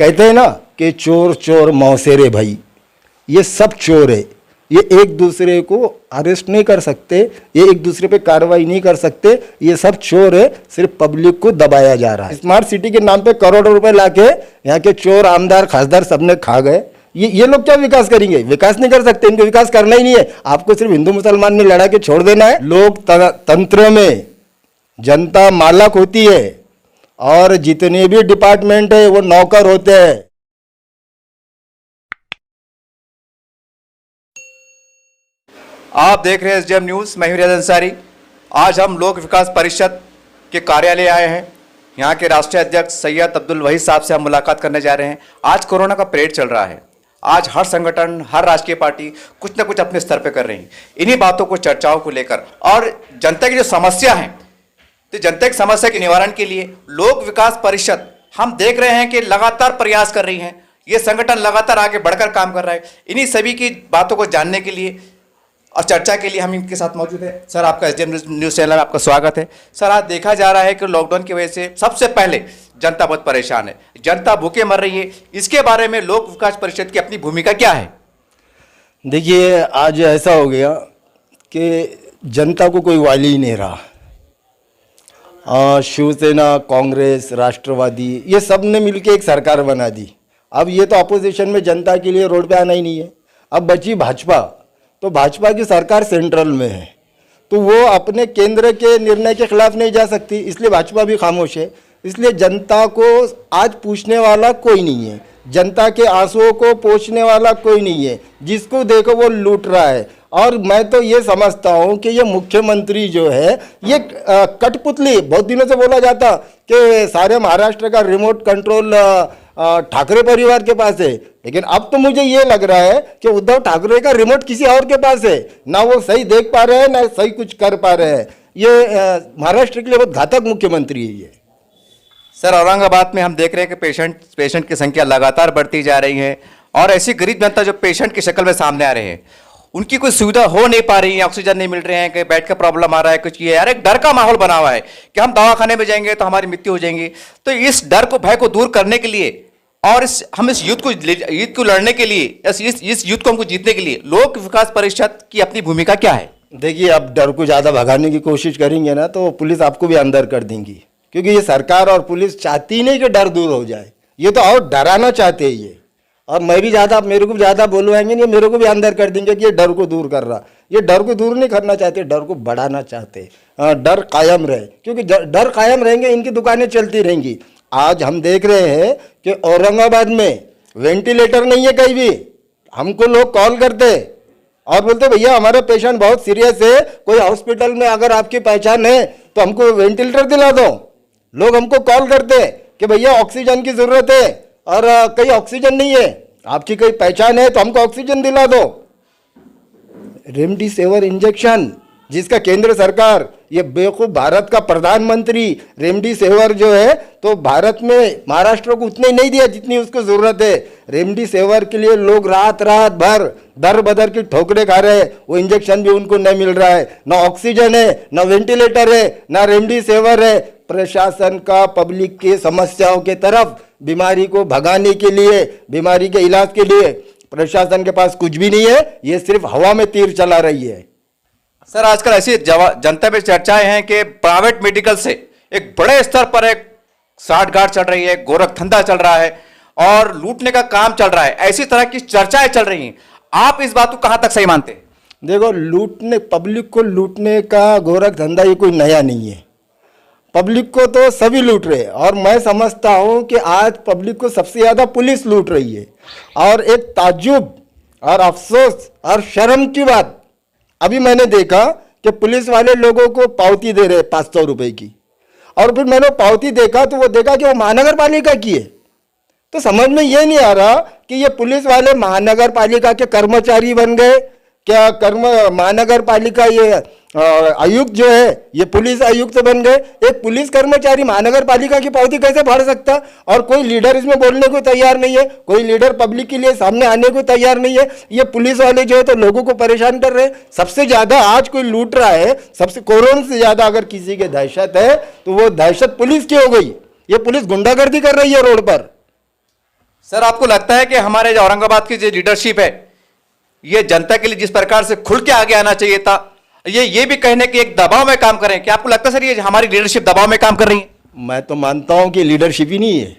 कहते हैं ना कि चोर चोर मौसेरे भाई, ये सब चोर है। ये एक दूसरे को अरेस्ट नहीं कर सकते, ये एक दूसरे पे कार्रवाई नहीं कर सकते, ये सब चोर है। सिर्फ पब्लिक को दबाया जा रहा है। स्मार्ट सिटी के नाम पे करोड़ों रुपए लाके यहाँ के चोर आमदार खासदार सबने खा गए। ये लोग क्या विकास करेंगे? विकास नहीं कर सकते, इनको विकास करना ही नहीं है। आपको सिर्फ हिंदू मुसलमान में लड़ा के छोड़ देना है। लोक तंत्र में जनता मालक होती है और जितने भी डिपार्टमेंट है वो नौकर होते हैं। आप देख रहे हैं एसडीएम न्यूज़। मैं हूं रियाज अंसारी। आज हम लोक विकास परिषद के कार्यालय आए हैं। यहाँ के राष्ट्रीय अध्यक्ष सैयद अब्दुल वहीद साहब से हम मुलाकात करने जा रहे हैं। आज कोरोना का पीरियड चल रहा है। आज हर संगठन, हर राजकीय पार्टी कुछ न कुछ अपने स्तर पर कर रही है। इन्हीं बातों को, चर्चाओं को लेकर और जनता की जो समस्या है, तो जनता की समस्या के निवारण के लिए लोक विकास परिषद हम देख रहे हैं कि लगातार प्रयास कर रही है। ये संगठन लगातार आगे बढ़कर काम कर रहा है। इन्हीं सभी की बातों को जानने के लिए और चर्चा के लिए हम इनके साथ मौजूद है। सर, आपका एसडीएम न्यूज़ चैनल में आपका स्वागत है। सर, आज देखा जा रहा है कि लॉकडाउन की वजह से सबसे पहले जनता बहुत परेशान है, जनता भूखे मर रही है। इसके बारे में लोक विकास परिषद की अपनी भूमिका क्या है? देखिए, आज ऐसा हो गया कि जनता को कोई वाली ही नहीं रहा। शिवसेना, कांग्रेस, राष्ट्रवादी, ये सब ने मिलकर एक सरकार बना दी। अब ये तो अपोजिशन में जनता के लिए रोड पे आना ही नहीं है। अब बची भाजपा, तो भाजपा की सरकार सेंट्रल में है, तो वो अपने केंद्र के निर्णय के खिलाफ नहीं जा सकती, इसलिए भाजपा भी खामोश है। इसलिए जनता को आज पूछने वाला कोई नहीं है, जनता के आंसुओं को पोंछने वाला कोई नहीं है। जिसको देखो वो लूट रहा है। और मैं तो ये समझता हूँ कि ये मुख्यमंत्री जो है ये कठपुतली, बहुत दिनों से बोला जाता कि सारे महाराष्ट्र का रिमोट कंट्रोल ठाकरे परिवार के पास है, लेकिन अब तो मुझे ये लग रहा है कि उद्धव ठाकरे का रिमोट किसी और के पास है। ना वो सही देख पा रहे हैं, ना सही कुछ कर पा रहे हैं। ये महाराष्ट्र के लिए बहुत घातक मुख्यमंत्री है ये। सर, औरंगाबाद में हम देख रहे हैं कि पेशेंट की संख्या लगातार बढ़ती जा रही है और ऐसी गरीब जनता जो पेशेंट की शक्ल में सामने आ रहे हैं, उनकी कोई सुविधा हो नहीं पा रही है। ऑक्सीजन नहीं मिल रहे हैं, कहीं बेड का प्रॉब्लम आ रहा है, कुछ ये यार एक डर का माहौल बना हुआ है कि हम दवाखाने में जाएंगे तो हमारी मृत्यु हो जाएंगी। तो इस डर को, भय को दूर करने के लिए और हम इस युद्ध को लड़ने के लिए, इस युद्ध को हमको जीतने के लिए लोक विकास परिषद की अपनी भूमिका क्या है? देखिए, अब डर को ज़्यादा भगाने की कोशिश करेंगे ना तो पुलिस आपको भी अंदर कर देंगी, क्योंकि ये सरकार और पुलिस चाहती नहीं कि डर दूर हो जाए, ये तो और डराना चाहते हैं ये। और मैं भी ज़्यादा, मेरे को भी ज़्यादा बोलवाएंगे नहीं, मेरे को भी अंदर कर देंगे कि ये डर को दूर कर रहा। ये डर को दूर नहीं करना चाहते, डर को बढ़ाना चाहते। डर कायम रहे, क्योंकि डर कायम रहेंगे, इनकी दुकानें चलती रहेंगी। आज हम देख रहे हैं कि औरंगाबाद में वेंटिलेटर नहीं है कहीं भी। हमको लोग कॉल करते और बोलते भैया हमारा पेशेंट बहुत सीरियस है, कोई हॉस्पिटल में अगर आपकी पहचान है तो हमको वेंटिलेटर दिला दो। लोग हमको कॉल करते कि भैया ऑक्सीजन की ज़रूरत है और कहीं ऑक्सीजन नहीं है, आपकी कोई पहचान है तो हमको ऑक्सीजन दिला दो। रेमडेसिविर इंजेक्शन, जिसका केंद्र सरकार, ये बेवकूफ़ भारत का प्रधानमंत्री रेमडेसिविर जो है तो भारत में महाराष्ट्र को उतने नहीं दिया जितनी उसको ज़रूरत है। रेमडेसिविर के लिए लोग रात रात भर दर बदर की ठोकरें खा रहे हैं, वो इंजेक्शन भी उनको नहीं मिल रहा है। ना ऑक्सीजन है, ना वेंटिलेटर है, ना रेमडेसिविर है। प्रशासन का पब्लिक की समस्याओं के तरफ, बीमारी को भगाने के लिए, बीमारी के इलाज के लिए प्रशासन के पास कुछ भी नहीं है। ये सिर्फ हवा में तीर चला रही है। सर, आजकल ऐसी जनता में चर्चाएं हैं कि प्राइवेट मेडिकल से एक बड़े स्तर पर एक साठगांठ चल रही है, गोरखधंधा चल रहा है और लूटने का काम चल रहा है। ऐसी तरह की चर्चाएं चल रही हैं। आप इस बात को कहां तक सही मानते हैं? देखो, लूटने, पब्लिक को लूटने का गोरखधंधा ये कोई नया नहीं है। पब्लिक को तो सभी लूट रहे हैं और मैं समझता हूं कि आज पब्लिक को सबसे ज़्यादा पुलिस लूट रही है। और एक ताज्जुब और अफसोस और शर्म की बात, अभी मैंने देखा कि पुलिस वाले लोगों को पावती दे रहे 500 रुपए की, और फिर मैंने पावती देखा तो वो देखा कि वो महानगर पालिका की है। तो समझ में ये नहीं आ रहा कि ये पुलिस वाले महानगर पालिका के कर्मचारी बन गए क्या? महानगर पालिका ये आयुक्त जो है ये पुलिस आयुक्त बन गए। एक पुलिस कर्मचारी महानगर पालिका की पावती कैसे फाड़ सकता? और कोई लीडर इसमें बोलने को तैयार नहीं है, कोई लीडर पब्लिक के लिए सामने आने को तैयार नहीं है। ये पुलिस वाले जो है तो लोगों को परेशान कर रहे हैं। सबसे ज्यादा आज कोई लूट रहा है, सबसे कोरोना से ज्यादा अगर किसी के दहशत है तो वो दहशत पुलिस की हो गई। ये पुलिस गुंडागर्दी कर रही है रोड पर। सर आपको लगता है कि हमारे जो औरंगाबाद की जो लीडरशिप है ये जनता के लिए जिस प्रकार से खुल के आगे आना चाहिए था, ये भी कहने कि एक दबाव में काम करें, क्या आपको लगता है सर ये हमारी लीडरशिप दबाव में काम कर रही है? मैं तो मानता हूं कि लीडरशिप ही नहीं है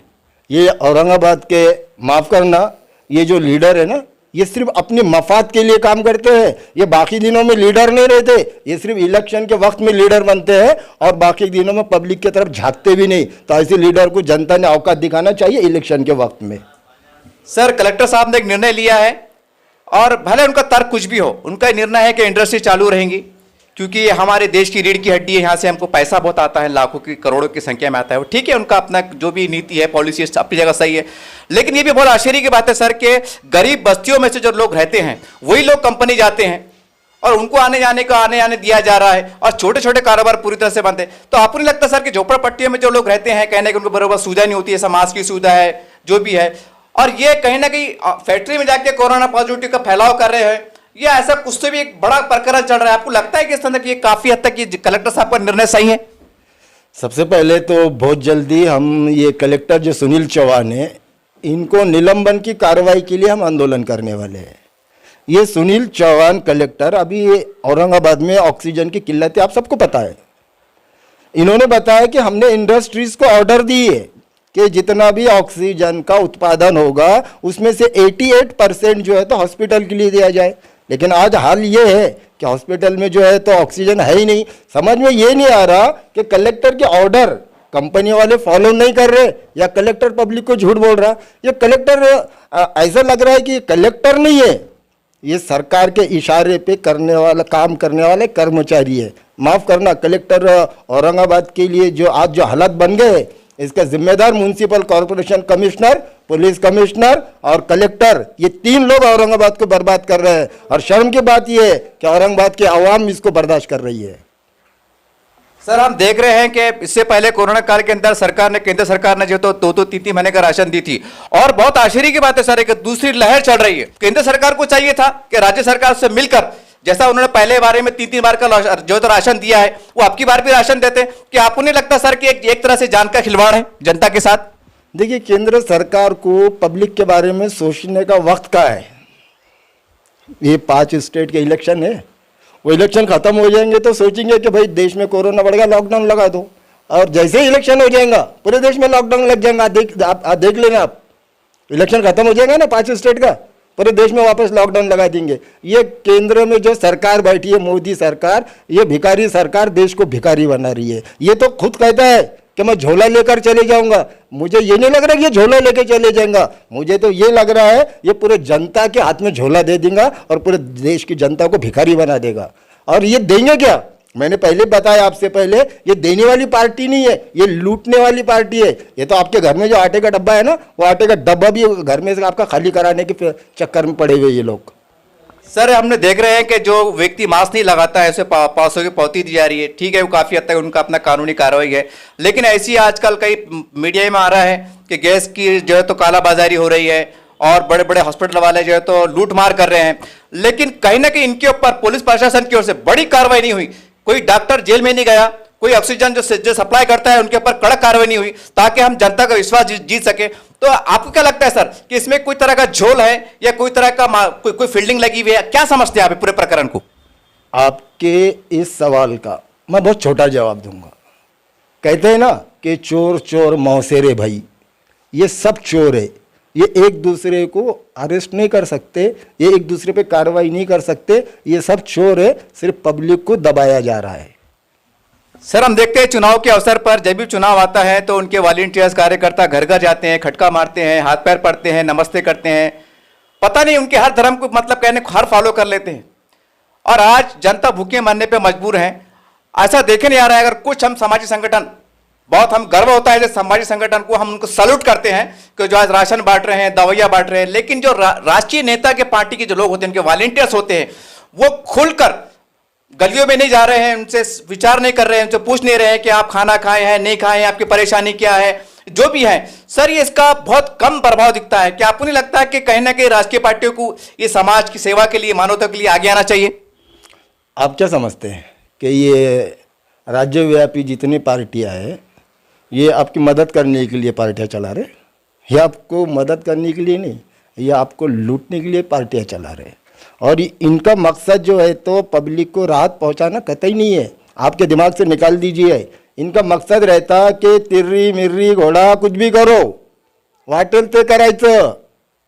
ये औरंगाबाद के। माफ़ करना, ये जो लीडर है ना, ये सिर्फ अपने मफाद के लिए काम करते हैं। ये बाकी दिनों में लीडर नहीं रहते, ये सिर्फ इलेक्शन के वक्त में लीडर बनते हैं और बाकी दिनों में पब्लिक की तरफ झांकते भी नहीं। तो ऐसे लीडर को जनता ने औकात दिखाना चाहिए इलेक्शन के वक्त में। सर कलेक्टर साहब ने एक निर्णय लिया है और भले उनका तर्क कुछ भी हो, उनका निर्णय है कि इंडस्ट्री चालू रहेंगी क्योंकि ये हमारे देश की रीढ़ की हड्डी है, यहाँ से हमको पैसा बहुत आता है, लाखों की करोड़ों की संख्या में आता है। वो ठीक है, उनका अपना जो भी नीति है, पॉलिसी अपनी जगह सही है, लेकिन ये भी बहुत आश्चर्य की बात है सर कि गरीब बस्तियों में से जो लोग रहते हैं वही लोग कंपनी जाते हैं और उनको आने जाने दिया जा रहा है और छोटे छोटे कारोबार पूरी तरह से बंद है। तो आपको नहीं लगता सर कि झोपड़पट्टियों में जो लोग रहते हैं, कहने कि उनको बराबर सुविधा नहीं होती है, समाज की सुविधा है जो भी है, और ये कहीं ना कहीं फैक्ट्री में जाके कोरोना पॉजिटिव का फैलाव कर रहे हैं, ये ऐसा कुछ तो भी एक बड़ा प्रकरण चल रहा है। आपको लगता है कि इस तरह की काफी हद तक ये कलेक्टर साहब का निर्णय सही है? सबसे पहले तो बहुत जल्दी हम ये कलेक्टर जो सुनील चौहान है, इनको निलंबन की कार्रवाई के लिए हम आंदोलन करने वाले हैं। ये सुनील चौहान कलेक्टर, अभी औरंगाबाद में ऑक्सीजन की किल्लत है, आप सबको पता है। इन्होंने बताया कि हमने इंडस्ट्रीज को ऑर्डर दी है कि जितना भी ऑक्सीजन का उत्पादन होगा उसमें से 88% जो है तो हॉस्पिटल के लिए दिया जाए। लेकिन आज हाल ये है कि हॉस्पिटल में जो है तो ऑक्सीजन है ही नहीं। समझ में ये नहीं आ रहा कि कलेक्टर के ऑर्डर कंपनी वाले फॉलो नहीं कर रहे या कलेक्टर पब्लिक को झूठ बोल रहा। ये कलेक्टर ऐसा लग रहा है कि कलेक्टर नहीं है, ये सरकार के इशारे पे करने वाला, काम करने वाले कर्मचारी है। माफ़ करना, कलेक्टर औरंगाबाद के लिए जो आज जो हालात बन गए, इसका जिम्मेदार municipal corporation commissioner, police commissioner और कलेक्टर, ये तीन लोग औरंगाबाद को बर्बाद कर रहे हैं। और शर्म की बात यह है कि औरंगाबाद की आवाम इसको बर्दाश्त कर रही है। सर हम देख रहे हैं कि इससे पहले कोरोना काल के अंदर सरकार ने, केंद्र सरकार ने जो तो 2-3 महीने का राशन दी थी, और बहुत आश्चर्य की बात है सर, एक दूसरी लहर चल रही है। केंद्र सरकार को चाहिए था कि राज्य सरकार से मिलकर, जैसा उन्होंने पहले बारे में 3 बार का जो तो राशन दिया है, वो आपकी बार भी राशन देते। कि आपको नहीं लगता सर कि एक तरह से जान का खिलवाड़ है जनता के साथ? देखिए, केंद्र सरकार को पब्लिक के बारे में सोचने का वक्त का है। ये 5 स्टेट के इलेक्शन है, वो इलेक्शन खत्म हो जाएंगे तो सोचेंगे कि भाई देश में कोरोना बढ़ गया, लॉकडाउन लगा दो। और जैसे ही इलेक्शन हो जाएगा पूरे देश में लॉकडाउन लग जाएगा। देख लेना आप, इलेक्शन खत्म हो जाएगा ना 5 स्टेट का, पूरे देश में वापस लॉकडाउन लगा देंगे। ये केंद्र में जो सरकार बैठी है, मोदी सरकार, ये भिखारी सरकार देश को भिखारी बना रही है। ये तो खुद कहता है कि मैं झोला लेकर चले जाऊंगा। मुझे ये नहीं लग रहा कि ये झोला लेकर चले जाएगा, मुझे तो ये लग रहा है ये पूरे जनता के हाथ में झोला दे देगा और पूरे देश की जनता को भिखारी बना देगा। और ये देंगे क्या? मैंने पहले बताया आपसे पहले, ये देने वाली पार्टी नहीं है, ये लूटने वाली पार्टी है। ये तो आपके घर में जो आटे का डब्बा है ना, वो आटे का डब्बा भी घर में से आपका खाली कराने के चक्कर में पड़े हुए ये लोग। सर हमने देख रहे हैं कि जो व्यक्ति मास्क नहीं लगाता है उसे 500 की पौती दी जा रही है। ठीक है, वो काफी हद तक उनका अपना कानूनी कार्रवाई है, लेकिन ऐसी आजकल कई मीडिया में आ रहा है कि गैस की जो है तो कालाबाजारी हो रही है और बड़े बड़े हॉस्पिटल वाले जो है तो लूटमार कर रहे हैं। लेकिन कहीं ना कहीं इनके ऊपर पुलिस प्रशासन की ओर से बड़ी कार्रवाई नहीं हुई। कोई डॉक्टर जेल में नहीं गया, कोई ऑक्सीजन जो सप्लाई करता है उनके ऊपर कड़क कार्रवाई नहीं हुई ताकि हम जनता का विश्वास जीत सके। तो आपको क्या लगता है सर कि इसमें कोई तरह का झोल है या कोई तरह का कोई फील्डिंग लगी हुई है? क्या समझते हैं आप पूरे प्रकरण को? आपके इस सवाल का मैं बहुत छोटा जवाब दूंगा। कहते हैं ना कि चोर चोर मौसेरे भाई, ये सब चोर है। ये एक दूसरे को अरेस्ट नहीं कर सकते, ये एक दूसरे पे कार्रवाई नहीं कर सकते, ये सब चोर है, सिर्फ पब्लिक को दबाया जा रहा है। सर हम देखते हैं चुनाव के अवसर पर जब भी चुनाव आता है तो उनके वॉलंटियर्स कार्यकर्ता घर घर जाते हैं, खटका मारते हैं, हाथ पैर पड़ते हैं, नमस्ते करते हैं। पता नहीं उनके हर धर्म को मतलब कहने को हर फॉलो कर लेते हैं। और आज जनता भूखे मरने पे मजबूर है। ऐसा देखे नहीं आ रहा है। अगर कुछ हम सामाजिक संगठन, बहुत हम गर्व होता है जब सामाजिक संगठन को हम उनको सल्यूट करते हैं कि जो आज राशन बांट रहे हैं, दवाइयाँ बांट रहे हैं, लेकिन जो राष्ट्रीय नेता के पार्टी के जो लोग होते हैं, उनके वॉलंटियर्स होते हैं, वो खुलकर गलियों में नहीं जा रहे हैं, उनसे विचार नहीं कर रहे हैं, उनसे पूछ नहीं रहे हैं कि आप खाना खाए हैं नहीं खाए हैं, आपकी परेशानी क्या है, जो भी है। सर ये इसका बहुत कम प्रभाव दिखता है। क्या आपको नहीं लगता है कि कहीं ना कहीं राजकीय पार्टियों को ये समाज की सेवा के लिए, मानवता के लिए आगे आना चाहिए? आप क्या समझते हैं कि ये राज्यव्यापी जितनी पार्टियां हैं ये आपकी मदद करने के लिए पार्टियां चला रहे? ये आपको मदद करने के लिए नहीं, ये आपको लूटने के लिए पार्टियां चला रहे हैं। और इनका मकसद जो है तो पब्लिक को राहत पहुंचाना कतई नहीं है, आपके दिमाग से निकाल दीजिए। इनका मकसद रहता कि तिर्री मिर्री घोड़ा कुछ भी करो, वाटेल ते करायचं,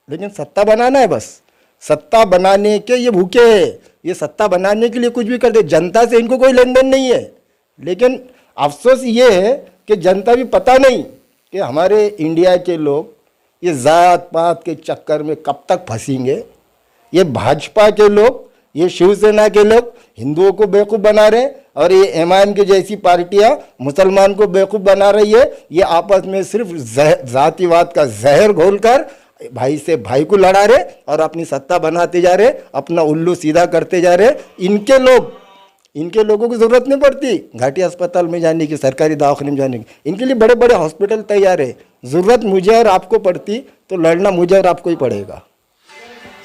लेकिन सत्ता बनाना है बस। सत्ता बनाने के ये भूखे हैं, ये सत्ता बनाने के लिए कुछ भी कर दे। जनता से इनको कोई लेन देन नहीं है, लेकिन अफसोस ये है कि जनता भी पता नहीं कि हमारे इंडिया के लोग ये जात पात के चक्कर में कब तक फंसेंगे। ये भाजपा के लोग, ये शिवसेना के लोग हिंदुओं को बेवकूफ़ बना रहे हैं, और ये एमआईएम की जैसी पार्टियां मुसलमान को बेवकूफ़ बना रही है। ये आपस में सिर्फ जातिवाद का जहर घोलकर भाई से भाई को लड़ा रहे और अपनी सत्ता बनाते जा रहे, अपना उल्लू सीधा करते जा रहे। इनके लोगों की ज़रूरत नहीं पड़ती घाटी अस्पताल में जाने की, सरकारी दवाखाने में जाने की। इनके लिए बड़े बड़े हॉस्पिटल तैयार है। ज़रूरत मुझे और आपको पड़ती तो लड़ना मुझे और आपको ही पड़ेगा।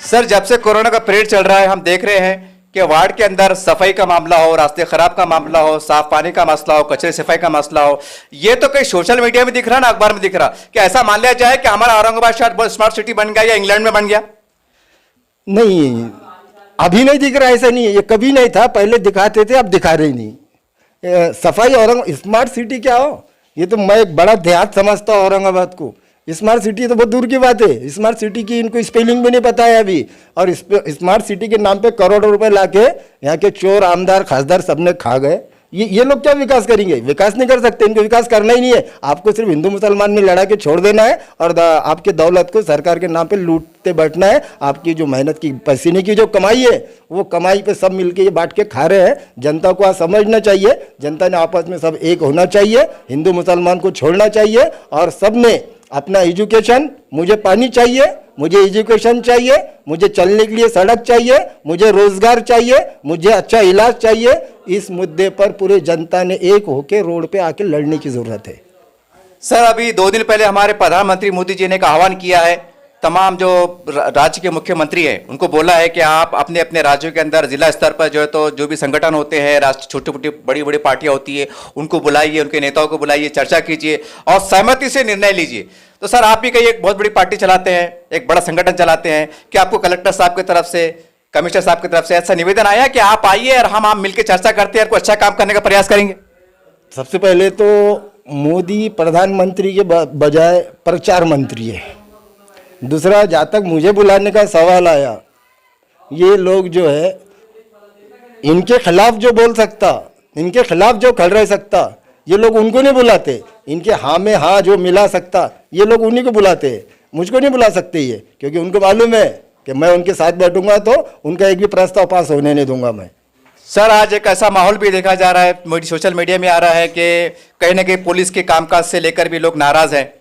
सर, जब से कोरोना का पीरियड चल रहा है, हम देख रहे हैं कि वार्ड के अंदर सफाई का मामला हो, रास्ते खराब का मामला हो, साफ पानी का मसला हो, कचरे सफाई का मसला हो, ये तो कहीं सोशल मीडिया में दिख रहा, ना अखबार में दिख रहा। क्या ऐसा मान लिया जाए कि हमारा औरंगाबाद शहर बहुत स्मार्ट सिटी बन गया या इंग्लैंड में बन गया? नहीं, अभी नहीं दिख रहा, ऐसा नहीं है। ये कभी नहीं था, पहले दिखाते थे, अब दिखा रहे नहीं। सफाई औरंगाबाद स्मार्ट सिटी क्या हो, ये तो मैं एक बड़ा देहात समझता हूँ औरंगाबाद को। स्मार्ट सिटी तो बहुत दूर की बात है। स्मार्ट सिटी की इनको स्पेलिंग भी नहीं पता है अभी, और स्मार्ट सिटी के नाम पे करोड़ों रुपए लाके यहाँ के चोर आमदार खासदार सबने खा गए। ये लोग क्या विकास करेंगे? विकास नहीं कर सकते, इनको विकास करना ही नहीं है। आपको सिर्फ हिंदू मुसलमान में लड़ा के छोड़ देना है और आपके दौलत को सरकार के नाम पे लूटते बैठना है। आपकी जो मेहनत की पसीने की जो कमाई है, वो कमाई पे सब मिलके ये बांट के खा रहे हैं। जनता को आज समझना चाहिए, जनता ने आपस में सब एक होना चाहिए, हिंदू मुसलमान को छोड़ना चाहिए, और सब ने अपना एजुकेशन, मुझे पानी चाहिए, मुझे एजुकेशन चाहिए, मुझे चलने के लिए सड़क चाहिए, मुझे रोजगार चाहिए, मुझे अच्छा इलाज चाहिए। इस मुद्दे पर पूरे जनता ने एक होकर रोड पे आके लड़ने की जरूरत है। सर, अभी 2 दिन पहले हमारे प्रधानमंत्री मोदी जी ने एक आह्वान किया है, तमाम जो राज्य के मुख्यमंत्री हैं उनको बोला है कि आप अपने अपने राज्यों के अंदर जिला स्तर पर जो है तो जो भी संगठन होते हैं, राष्ट्र छोटी छोटी बड़ी बड़ी पार्टियां होती है, उनको बुलाइए, उनके नेताओं को बुलाइए, चर्चा कीजिए और सहमति से निर्णय लीजिए। तो सर, आप भी कहीं एक बहुत बड़ी पार्टी चलाते हैं, एक बड़ा संगठन चलाते हैं, कि आपको कलेक्टर साहब की तरफ से, कमिश्नर साहब की तरफ से ऐसा निवेदन आया कि आप आइए और हम आप मिलकर चर्चा करते हैं और कोई अच्छा काम करने का प्रयास करेंगे? सबसे पहले तो मोदी प्रधानमंत्री के बजाय प्रचार मंत्री है। दूसरा, जहाँ तक मुझे बुलाने का सवाल आया, ये लोग जो है इनके खिलाफ जो बोल सकता, इनके खिलाफ जो खड़ रह सकता, ये लोग उनको नहीं बुलाते। इनके हाँ में हाँ जो मिला सकता, ये लोग उन्हीं को बुलाते हैं, मुझको नहीं बुला सकते ये, क्योंकि उनको मालूम है कि मैं उनके साथ बैठूंगा तो उनका एक भी प्रस्ताव पास होने नहीं दूंगा मैं। सर, आज एक ऐसा माहौल भी देखा जा रहा है, सोशल मीडिया में आ रहा है कि कहीं ना कहीं पुलिस के कामकाज से लेकर भी लोग नाराज हैं।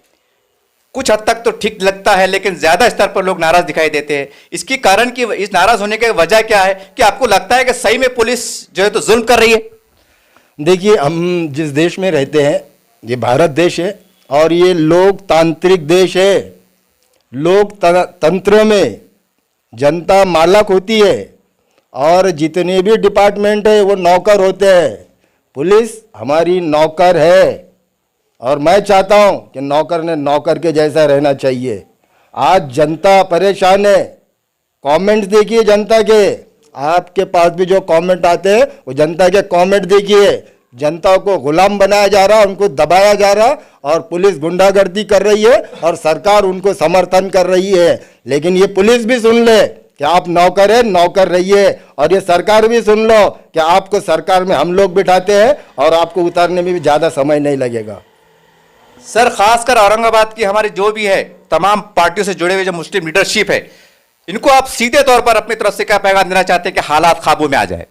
कुछ हद तक तो ठीक लगता है, लेकिन ज्यादा स्तर पर लोग नाराज दिखाई देते हैं। इसकी कारण की, इस नाराज होने की वजह क्या है? कि आपको लगता है कि सही में पुलिस जो है तो जुल्म कर रही है? देखिए, हम जिस देश में रहते हैं, ये भारत देश है और ये लोकतांत्रिक देश है। लोकतंत्र में जनता मालक होती है और जितने भी डिपार्टमेंट है वो नौकर होते हैं। पुलिस हमारी नौकर है और मैं चाहता हूं कि नौकर ने नौकर के जैसा रहना चाहिए। आज जनता परेशान है, कमेंट्स देखिए जनता के, आपके पास भी जो कमेंट आते हैं वो जनता के कमेंट देखिए। जनता को गुलाम बनाया जा रहा, उनको दबाया जा रहा, और पुलिस गुंडागर्दी कर रही है और सरकार उनको समर्थन कर रही है। लेकिन ये पुलिस भी सुन ले कि आप नौकर है, नौकर रहिए, और ये सरकार भी सुन लो कि आपको सरकार में हम लोग बिठाते हैं और आपको उतारने में भी ज़्यादा समय नहीं लगेगा। सर, खासकर औरंगाबाद की हमारी जो भी है तमाम पार्टियों से जुड़े हुए जो मुस्लिम लीडरशिप है, इनको आप सीधे तौर पर अपनी तरफ से क्या पैगाम देना चाहते हैं कि हालात काबू में आ जाए?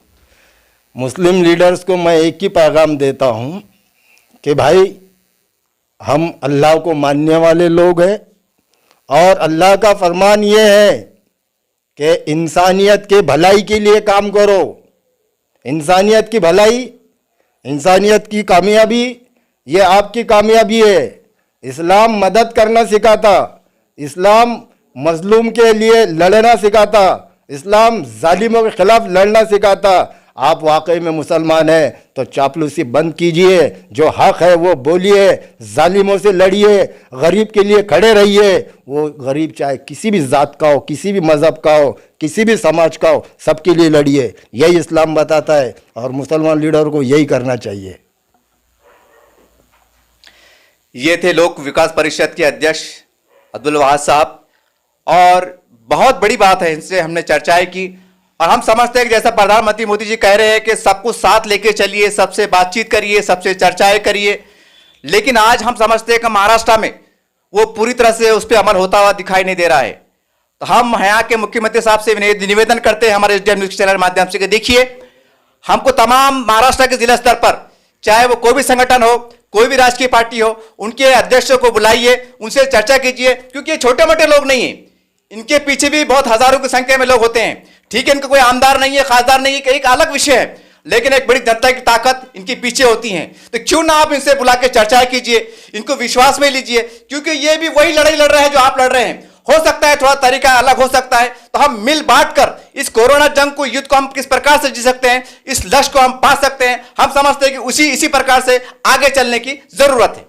मुस्लिम लीडर्स को मैं एक ही पैगाम देता हूं कि भाई, हम अल्लाह को मानने वाले लोग हैं और अल्लाह का फरमान ये है कि इंसानियत के भलाई के लिए काम करो। इंसानियत की भलाई, इंसानियत की कामयाबी, ये आपकी कामयाबी है। इस्लाम मदद करना सिखाता, इस्लाम मजलूम के लिए लड़ना सिखाता, इस्लाम जालिमों के खिलाफ लड़ना सिखाता। आप वाकई में मुसलमान हैं तो चापलूसी बंद कीजिए, जो हक है वो बोलिए, जालिमों से लड़िए, गरीब के लिए खड़े रहिए। वो गरीब चाहे किसी भी जात का हो, किसी भी मज़हब का हो, किसी भी समाज का हो, सबके लिए लड़िए। यही इस्लाम बताता है और मुसलमान लीडर को यही करना चाहिए। ये थे लोक विकास परिषद के अध्यक्ष अब्दुल वहाद साहब, और बहुत बड़ी बात है, इनसे हमने चर्चाएं की और हम समझते हैं कि जैसा प्रधानमंत्री मोदी जी कह रहे हैं कि सबको साथ लेके चलिए, सबसे बातचीत करिए, सबसे चर्चाएं करिए, लेकिन आज हम समझते हैं कि महाराष्ट्र में वो पूरी तरह से उस पर अमल होता हुआ दिखाई नहीं दे रहा है। तो हम यहाँ के मुख्यमंत्री साहब से निवेदन करते हैं हमारे एसडीएम न्यूज चैनल के माध्यम से कि देखिए, हमको तमाम महाराष्ट्र के जिला स्तर पर, चाहे वो कोई भी संगठन हो, कोई भी राजकीय पार्टी हो, उनके अध्यक्षों को बुलाइए, उनसे चर्चा कीजिए, क्योंकि ये छोटे मोटे लोग नहीं हैं, इनके पीछे भी बहुत हजारों की संख्या में लोग होते हैं। ठीक है, इनका कोई आमदार नहीं है, खासदार नहीं है, एक अलग विषय है, लेकिन एक बड़ी जनता की ताकत इनके पीछे होती है। तो क्यों ना आप इनसे बुला के चर्चा कीजिए, इनको विश्वास में लीजिए, क्योंकि ये भी वही लड़ाई लड़ रहे हैं जो आप लड़ रहे हैं। हो सकता है थोड़ा तरीका अलग हो सकता है, तो हम मिल बांट कर इस कोरोना जंग को, युद्ध को हम किस प्रकार से जी सकते हैं, इस लक्ष्य को हम पा सकते हैं, हम समझते हैं कि इसी प्रकार से आगे चलने की जरूरत है।